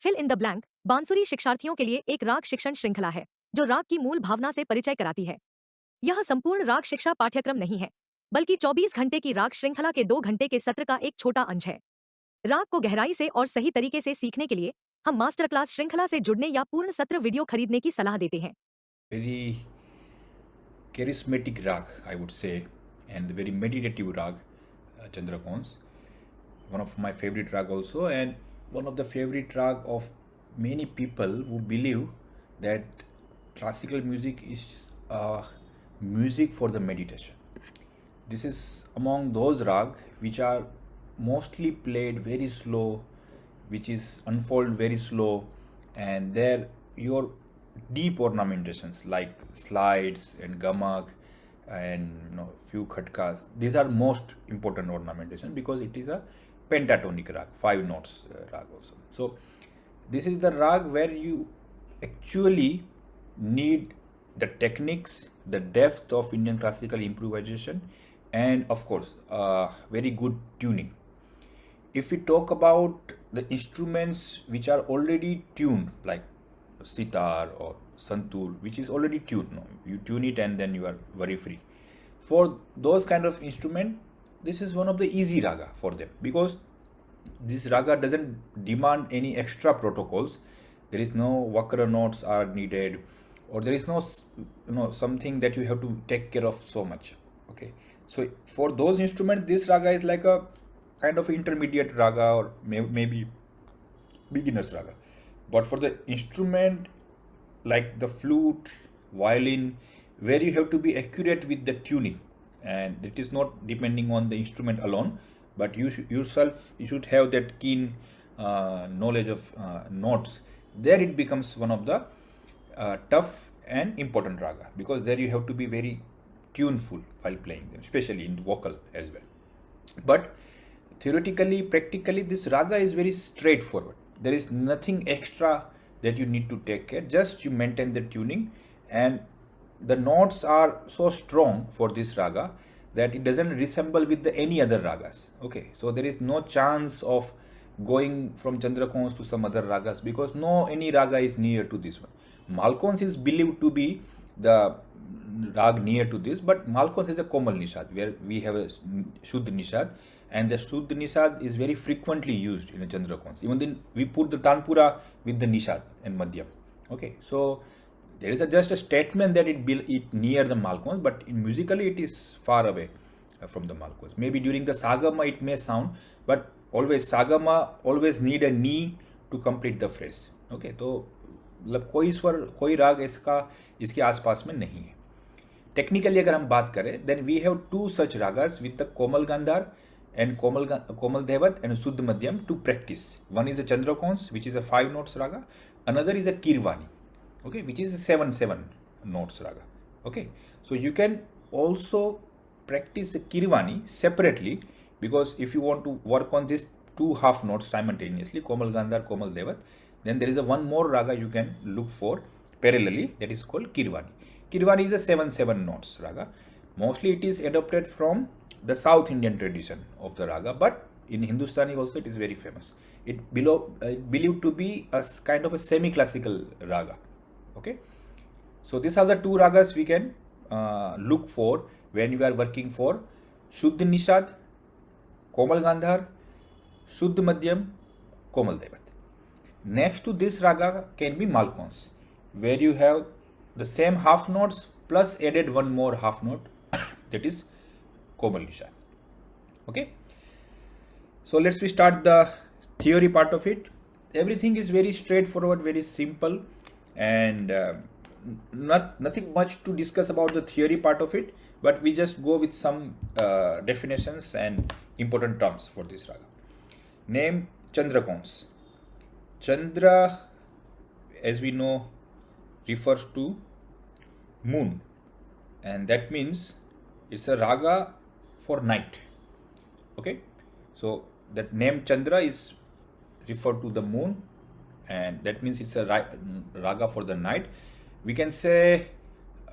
Fill in the blank बांसुरी शिक्षार्थियों के लिए एक राग शिक्षण श्रृंखला है जो राग की मूल भावना से परिचय कराती है। यह संपूर्ण राग शिक्षा पाठ्यक्रम नहीं है, बल्कि 24 घंटे की राग श्रृंखला के 2 घंटे के सत्र का एक छोटा अंश है। राग को गहराई से और सही तरीके से सीखने के लिए हम मास्टर क्लास श्रृंखला से जुड़ने या पूर्ण सत्र वीडियो खरीदने की सलाह देते हैं। Very charismatic rag, I would say, and very meditative rag, Chandrakauns. One of my favorite rag also, and one of the favorite rag of many people who believe that classical music is music for the meditation. This is among those rag which are mostly played very slow, which is unfold very slow, and there your deep ornamentations like slides and gamak and few khatkas, these are most important ornamentation because it is a pentatonic rag, 5 notes rag also. So this is the rag where you actually need the techniques, the depth of Indian classical improvisation, and of course very good tuning. If we talk about the instruments which are already tuned, like sitar or santur, which is already tuned, no, you tune it and then you are very free. For those kind of instrument, this is one of the easy raga for them because this raga doesn't demand any extra protocols. There is no vakra notes are needed, or there is no something that you have to take care of so much. Okay, so for those instruments, this raga is like a kind of intermediate raga or maybe beginner's raga. But for the instrument like the flute, violin, where you have to be accurate with the tuning, and it is not depending on the instrument alone, but you should have that keen knowledge of notes. There it becomes one of the tough and important raga because there you have to be very tuneful while playing them, especially in vocal as well. But theoretically, practically, this raga is very straightforward. There is nothing extra that you need to take care. Just you maintain the tuning, and the notes are so strong for this raga that it doesn't resemble with any other ragas. Okay, so there is no chance of going from Chandrakauns to some other ragas because no any raga is near to this one. Malkauns is believed to be the rag near to this, but Malkauns is a Komal Nishad where we have a Shuddh Nishad, and the Shuddh Nishad is very frequently used in a Chandrakauns. Even then we put the Tanpura with the Nishad and Madhyam. Okay, so there is just a statement that it near the Malkauns, but in musically it is far away from the Malkauns. Maybe during the Sagama it may sound, but always Sagama always need a knee to complete the phrase. Okay, तो मतलब कोई स्वर कोई राग इसके आसपास में नहीं है. Technically अगर हम बात करें, then we have two such ragas with the Komal Gandhar and Komal Devat and Suddh Madhyam to practice. One is a Chandrakauns, which is a 5 notes raga. Another is a Kirvani, okay, which is a 7 notes raga. Okay, so you can also practice the Kirvani separately because if you want to work on these 2 half notes simultaneously, Komal Gandhar, Komal Devat, then there is a one more raga you can look for parallelly, that is called Kirvani. Kirvani is a 7 notes raga. Mostly it is adopted from the South Indian tradition of the raga, but in Hindustani also it is very famous. It believed to be a kind of a semi-classical raga. Okay, so these are the 2 ragas we can look for when you are working for Shuddh Nishad, Komal Gandhar, Shuddh Madhyam, Komal Devat. Next to this raga can be Malkauns, where you have the same half notes plus added one more half note that is Komal Nishad. Okay, so let's we start the theory part of it. Everything is very straightforward, very simple, and nothing much to discuss about the theory part of it, but we just go with some definitions and important terms for this raga. Name Chandrakauns. Chandra, as we know, refers to moon, and that means it's a raga for night. Okay, so that name Chandra is referred to the moon, and that means it's a raga for the night. We can say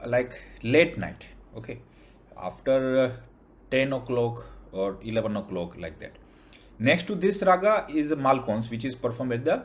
like late night. Okay, after 10 o'clock or 11 o'clock, like that. Next to this raga is a Malkauns, which is performed at the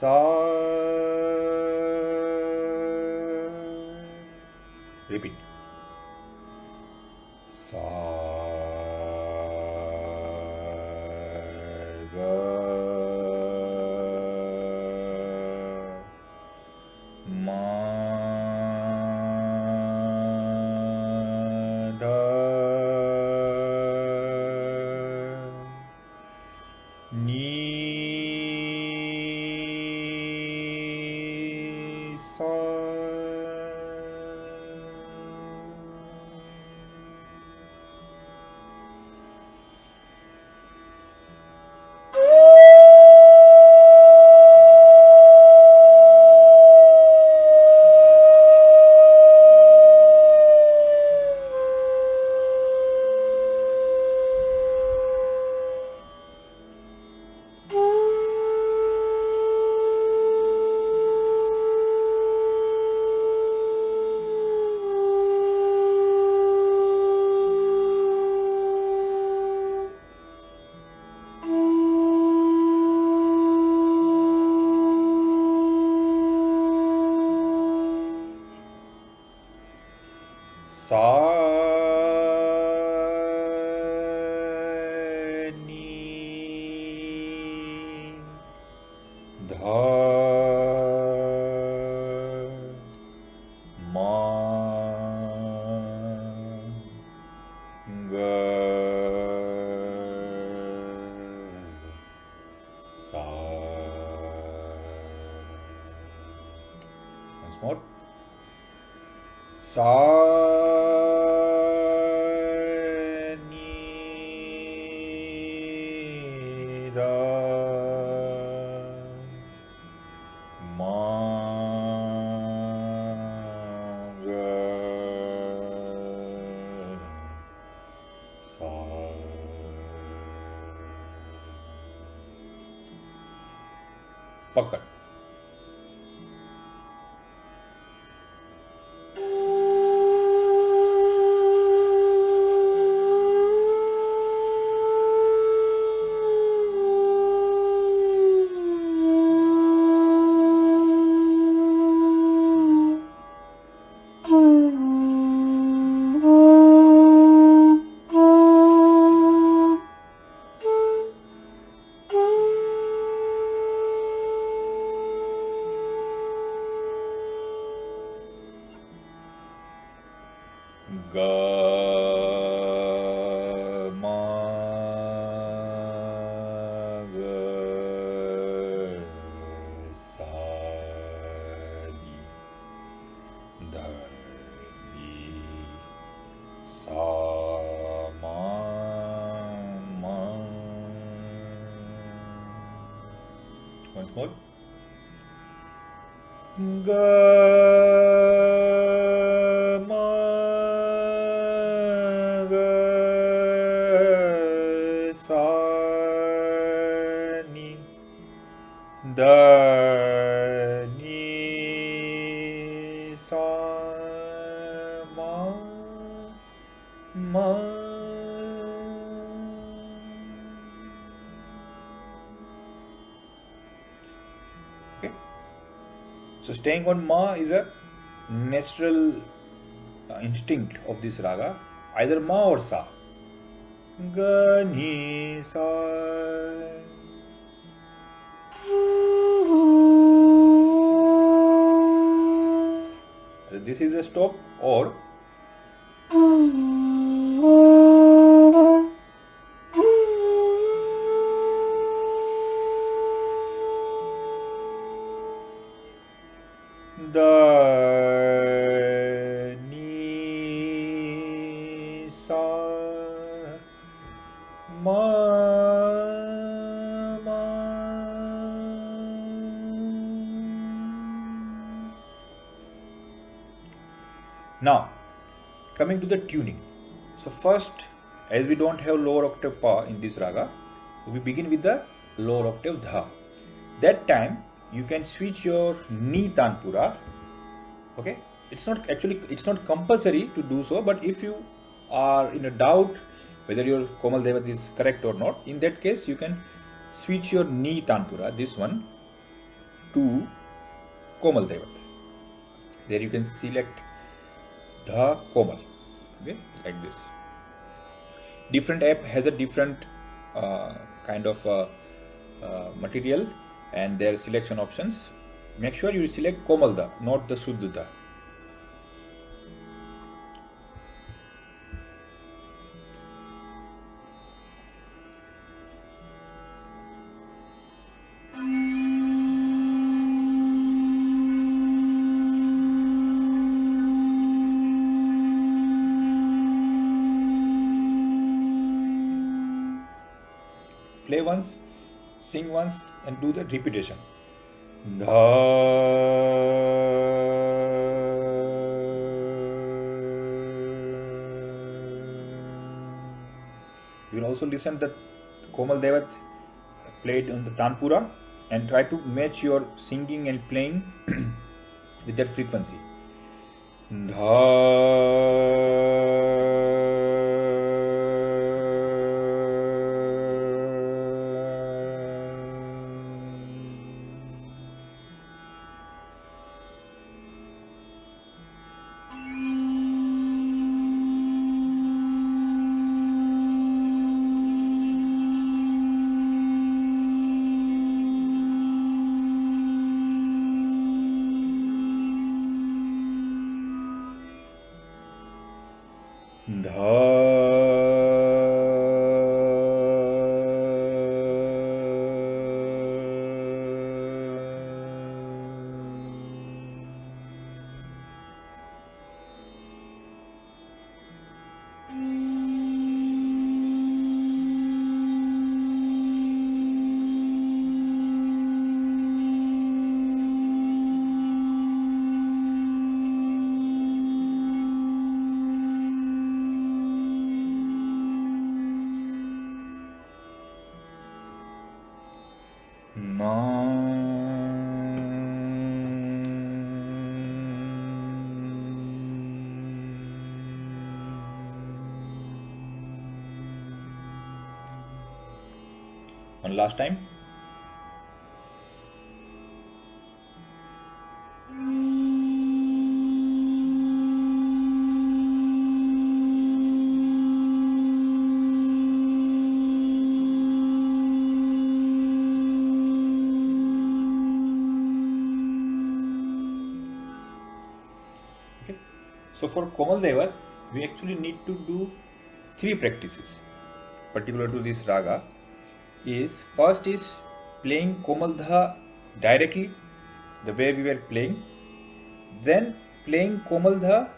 Sa. Repeat. Sa. Ga. Ma. Da. Ni. Sa. Sa. Ni. Dha. Ma. Ga. Sa. Once more. Sa. Ni. Da. Ma. Ga. Sa. Pakad. Ga. Ma. Ga. Sa. Ni. Da. Ni. Sa. Ma. Ma. Once more. Ga. Ma. Ga. Sa. Ni. Da. Ni. Sa. Ma. Ma. Okay. So staying on ma is a natural instinct of this raga, either ma or sa. Ga. Ni. Sa. This is a stop, or da. Ni. Sa. Ma. Ma. Now, coming to the tuning. So first, as we don't have lower octave pa in this raga, we begin with the lower octave dha. That time you can switch your ni tanpura. Okay, it's not compulsory to do so, but if you are in a doubt whether your Komal Devat is correct or not, in that case you can switch your ni tanpura, this one, to Komal Devat. There you can select the Komal, okay, like this. Different app has a different kind of material and their selection options. Make sure you select Komalda, not the Shuddhata. Play once, sing once, and do the repetition. Dha. You will also listen that Komal Devat played on the Tanpura and try to match your singing and playing with that frequency. Dha. One last time. Okay. So for Komal Devat, we actually need to do 3 practices particular to this raga. First is playing Komaldha directly, the way we were playing, then playing Komaldha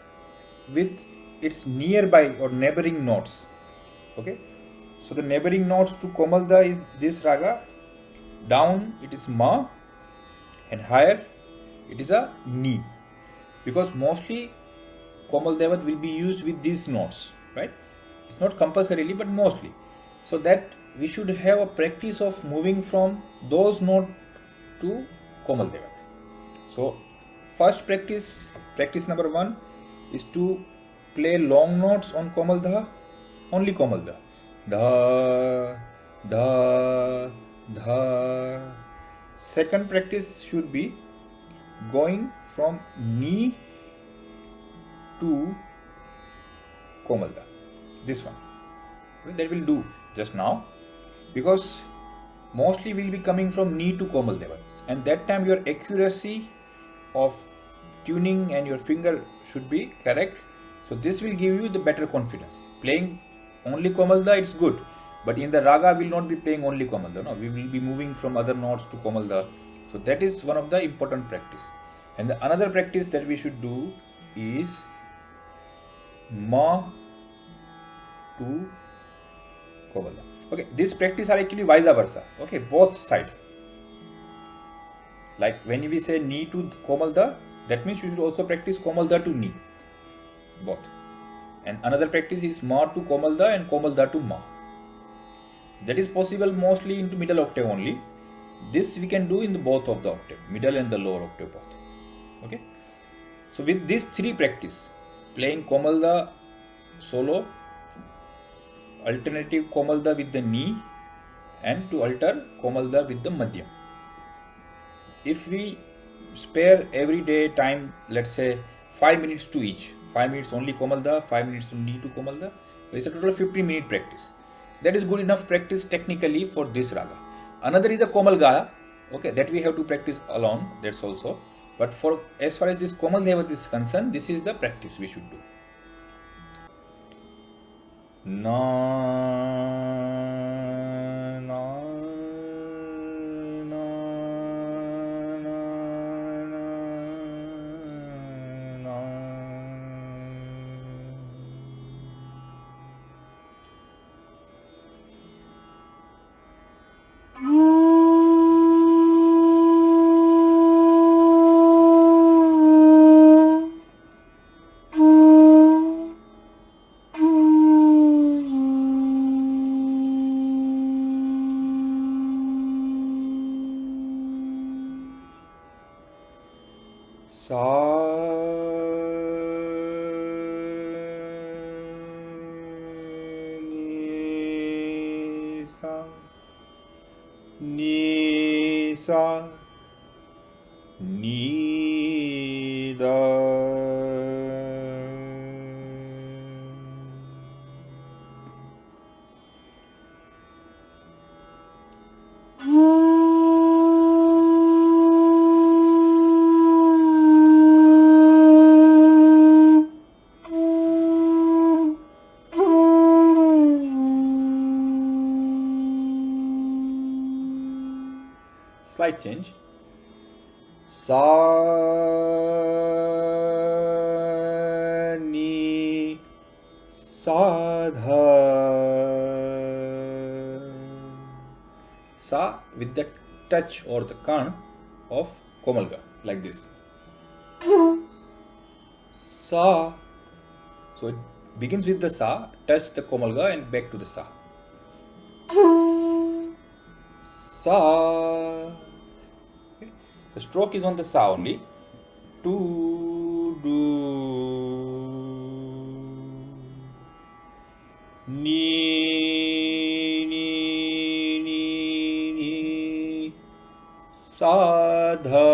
with its nearby or neighboring notes. Okay, so the neighboring notes to Komaldha is this raga. Down it is Ma, and higher it is a Ni, because mostly Komal Devat will be used with these notes, right? It's not compulsorily, but mostly. So that we should have a practice of moving from those notes to Komal Devat. So first practice number 1 is to play long notes on Komal Dha, only Komal Dha. Dha, Dha, Dha. Second practice should be going from Ni to Komal Dha. This one. That will do just now, because mostly will be coming from Ni to Komal Devat, and that time your accuracy of tuning and your finger should be correct. So this will give you the better confidence. Playing only Komalda, it's good, but in the raga we will not be playing only Komalda. No, we will be moving from other notes to Komalda. So that is one of the important practice. And the another practice that we should do is Ma to Komalda. Okay, this practice are actually vice versa. Okay, both side. Like when we say Ni to Komalda, that means you should also practice Komalda to Ni. Both. And another practice is Ma to Komalda and Komalda to Ma. That is possible mostly into middle octave only. This we can do in the both of the octave, middle and the lower octave both. Okay. So with these 3 practice, playing Komalda solo, alternative Komalda with the Ni, and to alter Komalda with the Madhyam. if we spare every day time, let's say 5 minutes to each, 5 minutes only Komalda, 5 minutes only to Komalda, it's a total 15-minute practice. That is good enough practice technically for this raga. Another is a Komal Gaya, okay, that we have to practice alone, that's also. But for as far as this Komal Devat is concerned, this is the practice we should do. Na na na na na sa ni da slight change. Sa ni sa dha. Sa with the touch or the kan of Komalga, like this. Sa. So it begins with the sa, touch the Komalga and back to the sa. Sa. The stroke is on the sa only. To do. Ni ni ni ni. Sa dha.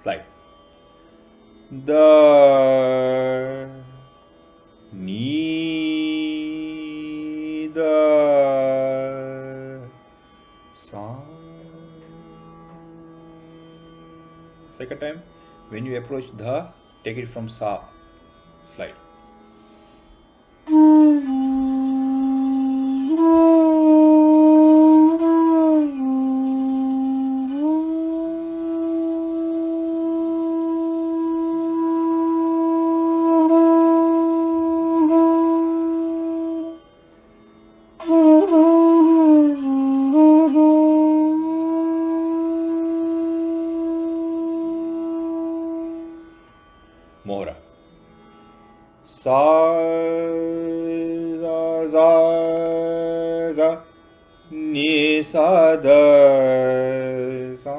Slide. The ni the sa. Second time, when you approach the, take it from sa. Slide. Mohra. Sa za za ni sa da sa.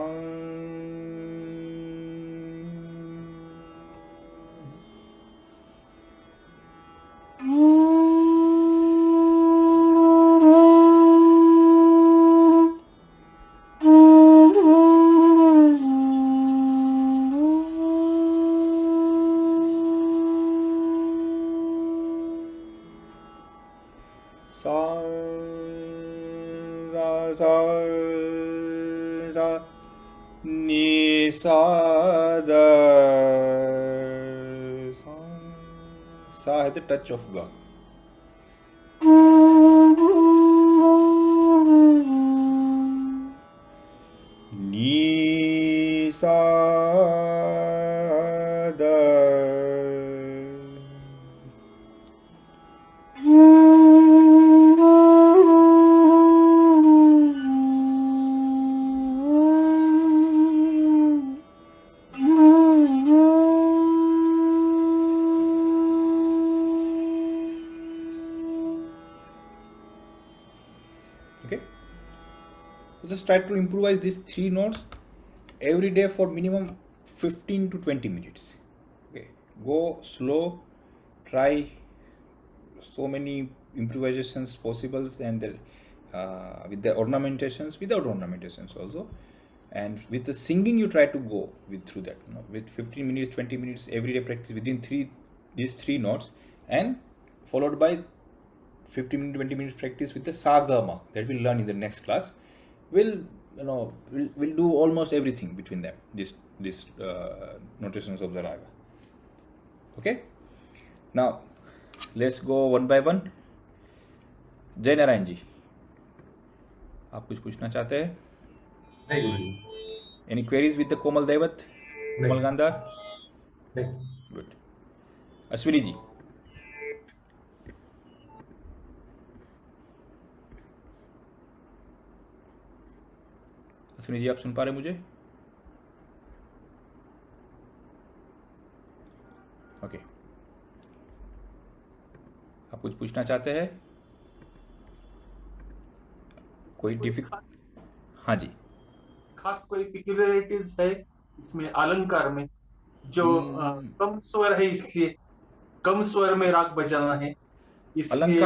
Sa sa sa sa ni sa da sa. Sa has the touch of ga. Ni sa da. Okay, so just try to improvise these 3 notes every day for minimum 15 to 20 minutes. Okay, go slow, try so many improvisations possible, and with the ornamentations, without ornamentations also, and with the singing you try to go with through that, with 15 minutes 20 minutes every day practice within these 3 notes, and followed by 15 minutes 20 minutes practice with the sagama that we'll learn in the next class. We'll do almost everything between them, these notations of the raga. Okay, now let's go one by one. जय नारायण जी, आप कुछ पूछना चाहते हैं? नहीं। Any queries with the कोमल दैवत, कोमल गांधार? नहीं। Good. Ashwini ji, Ashwini ji आप सुन पा रहे मुझे? ओके, आप कुछ पूछना चाहते हैं? कोई डिफिकल्ट? हाँ जी, खास कोई पिक्यूलियरिटीज है इसमें अलंकार में जो कम स्वर है, इसलिए कम स्वर में राग बजाना है, इसलिए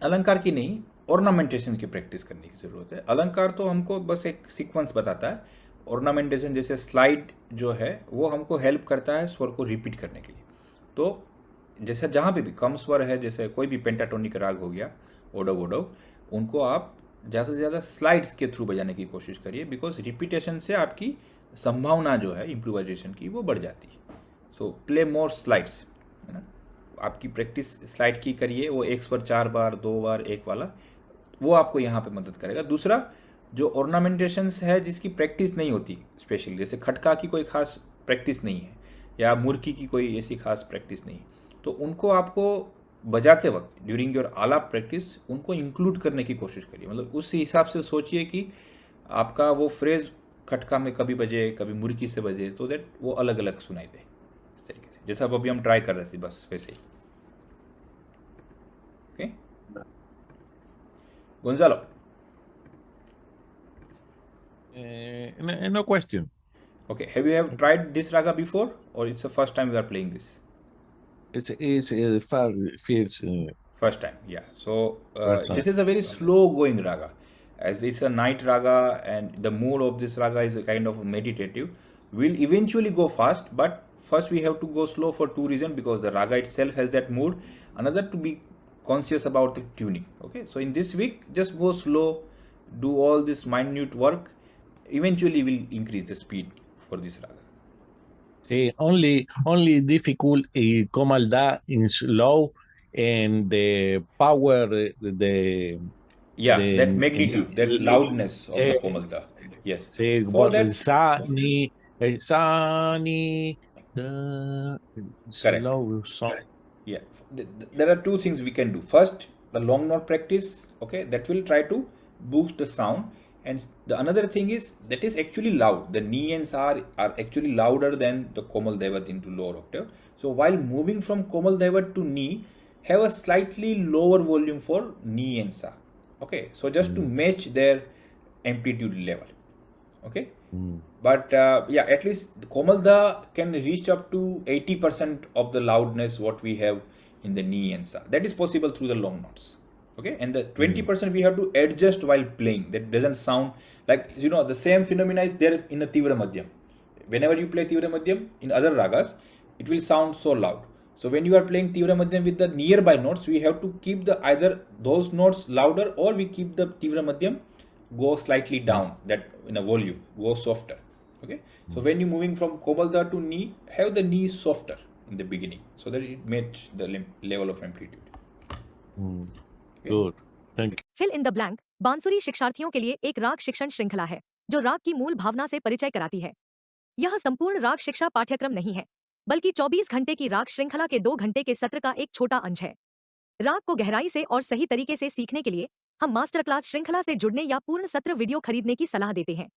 अलंकार की नहीं, ऑर्नामेंटेशन की प्रैक्टिस करने की जरूरत है। अलंकार तो हमको बस एक सीक्वेंस बताता है, ऑर्नामेंटेशन जैसे स्लाइड जो है वो हमको हेल्प करता है स्वर को रिपीट करने के लिए। तो जैसे जहाँ पे भी कम स्वर है, जैसे कोई भी पेंटाटोनिक राग हो गया, ओडव ओडव, उनको आप ज़्यादा से ज़्यादा स्लाइड्स के थ्रू बजाने की कोशिश करिए, बिकॉज रिपीटेशन से आपकी संभावना जो है इम्प्रोवाइजेशन की वो बढ़ जाती है। सो प्ले मोर स्लाइड्स, है ना, आपकी प्रैक्टिस स्लाइड की करिए, वो एक स्वर 4 बार 2 बार 1 वाला, वो आपको यहाँ पे मदद करेगा। दूसरा, जो ऑर्नामेंटेशंस है जिसकी प्रैक्टिस नहीं होती, स्पेशली जैसे खटका की कोई खास प्रैक्टिस नहीं है या मुर्की की कोई ऐसी खास प्रैक्टिस नहीं, तो उनको आपको बजाते वक्त ड्यूरिंग योर आलाप प्रैक्टिस उनको इंक्लूड करने की कोशिश करिए। मतलब उस हिसाब से सोचिए कि आपका वो फ्रेज खटका में कभी बजे कभी मुर्की से बजे, तो दैट वो अलग अलग सुनाई दे, इस तरीके से जैसा अभी हम ट्राई कर रहे थे, बस वैसे ही। Okay, Gonzalo. No question. Okay, have you tried this raga before, or it's the first time you are playing this? It's First time, yeah. So First time. this is a very slow going raga, as it's a night raga, and the mood of this raga is a kind of meditative. We'll eventually go fast, but first we have to go slow for 2 reasons, because the raga itself has that mood. Another, to be conscious about the tuning. Okay, so in this week just go slow, do all this minute work, eventually will increase the speed for this raga. Only difficult Komal Da in slow, and the power, that magnitude, that loudness of the Komal Da. Yes. For that, sa ni slow song. Yeah, there are 2 things we can do. First, the long note practice, okay, that will try to boost the sound, and the another thing is that is actually loud. The ni and sa are actually louder than the Komal Devat into lower octave. So while moving from Komal Devat to ni, have a slightly lower volume for ni and sa. Okay, so just to match their amplitude level. Okay, but yeah, at least the komalda can reach up to 80% of the loudness what we have in the knee and sa. That is possible through the long notes. Okay, and the 20% we have to adjust while playing. That doesn't sound like, you know, the same phenomena is there in the tivra madhyam. Whenever you play tivra madhyam in other ragas, it will sound so loud. So when you are playing tivra madhyam with the nearby notes, we have to keep the either those notes louder, or we keep the tivra madhyam go slightly down, that in a volume go softer. Okay, so when you moving from komalda to knee, have the knee softer in the beginning so that it match the level of amplitude. Okay. Good. Thank you. Fill in the blank बांसुरी शिक्षार्थियों के लिए एक राग शिक्षण श्रृंखला है जो राग की मूल भावना से परिचय कराती है। यह संपूर्ण राग शिक्षा पाठ्यक्रम नहीं है, बल्कि 24 घंटे की राग श्रृंखला के 2 घंटे के सत्र का एक छोटा अंश है। राग को गहराई से और सही तरीके से सीखने के लिए हम मास्टर क्लास श्रृंखला से जुड़ने या पूर्ण सत्र वीडियो खरीदने की सलाह देते हैं।